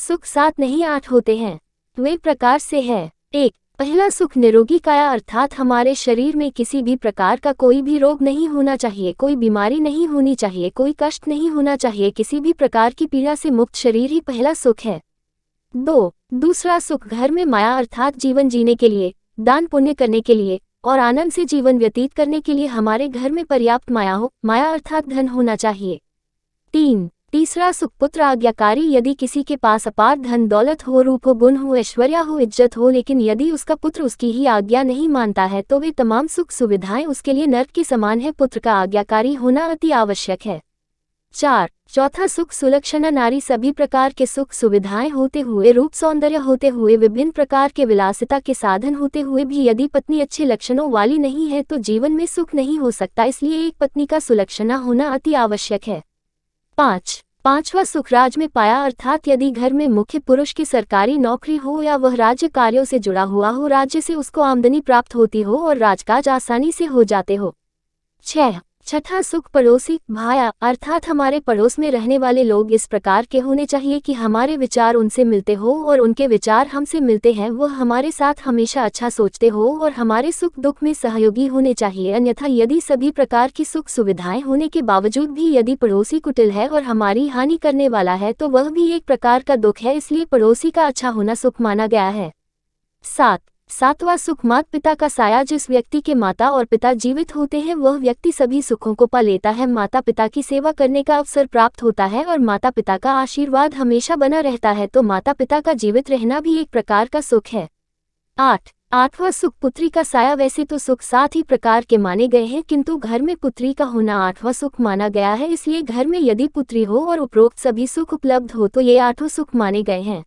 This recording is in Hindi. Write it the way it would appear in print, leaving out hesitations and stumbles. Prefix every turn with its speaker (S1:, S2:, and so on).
S1: सुख 7 नहीं 8 होते हैं। वे प्रकार से है। 1. पहला सुख निरोगी काया, अर्थात हमारे शरीर में किसी भी प्रकार का कोई भी रोग नहीं होना चाहिए, कोई बीमारी नहीं होनी चाहिए, कोई कष्ट नहीं होना चाहिए, किसी भी प्रकार की पीड़ा से मुक्त शरीर ही पहला सुख है। 2. दूसरा सुख घर में माया, अर्थात जीवन जीने के लिए, दान पुण्य करने के लिए और आनंद से जीवन व्यतीत करने के लिए हमारे घर में पर्याप्त माया हो, माया अर्थात धन होना चाहिए। 3. तीसरा सुख पुत्र आज्ञाकारी, यदि किसी के पास अपार धन दौलत हो, रूप हो, गुण हो, ऐश्वर्य हो, इज्जत हो, लेकिन यदि उसका पुत्र उसकी ही आज्ञा नहीं मानता है तो वे तमाम सुख सुविधाएं उसके लिए नर्क के समान है। पुत्र का आज्ञाकारी होना अति आवश्यक है। 4. चौथा सुख सुलक्षणा नारी, सभी प्रकार के सुख सुविधाएं होते हुए, रूप सौंदर्य होते हुए, विभिन्न प्रकार के विलासिता के साधन होते हुए भी यदि पत्नी अच्छे लक्षणों वाली नहीं है तो जीवन में सुख नहीं हो सकता, इसलिए एक पत्नी का सुलक्षणा होना अति आवश्यक है। 5. पांचवा सुख राज में पाया, अर्थात यदि घर में मुख्य पुरुष की सरकारी नौकरी हो या वह राज्य कार्यों से जुड़ा हुआ हो, राज्य से उसको आमदनी प्राप्त होती हो और राजकाज आसानी से हो जाते हो। 6. छठा सुख पड़ोसी भाया, अर्थात हमारे पड़ोस में रहने वाले लोग इस प्रकार के होने चाहिए कि हमारे विचार उनसे मिलते हो और उनके विचार हमसे मिलते हैं, वह हमारे साथ हमेशा अच्छा सोचते हो और हमारे सुख दुख में सहयोगी होने चाहिए। अन्यथा यदि सभी प्रकार की सुख सुविधाएं होने के बावजूद भी यदि पड़ोसी कुटिल है और हमारी हानि करने वाला है तो वह भी एक प्रकार का दुख है, इसलिए पड़ोसी का अच्छा होना सुख माना गया है। 7वां सुख माता पिता का साया, जिस व्यक्ति के माता और पिता जीवित होते हैं वह व्यक्ति सभी सुखों को पा लेता है, माता पिता की सेवा करने का अवसर प्राप्त होता है और माता पिता का आशीर्वाद हमेशा बना रहता है, तो माता पिता का जीवित रहना भी एक प्रकार का सुख है। 8वां सुख पुत्री का साया, वैसे तो सुख 7 ही प्रकार के माने गए हैं किंतु घर में पुत्री का होना 8वां सुख माना गया है, इसलिए घर में यदि पुत्री हो और उपरोक्त सभी सुख उपलब्ध हो तो ये 8 सुख माने गए हैं।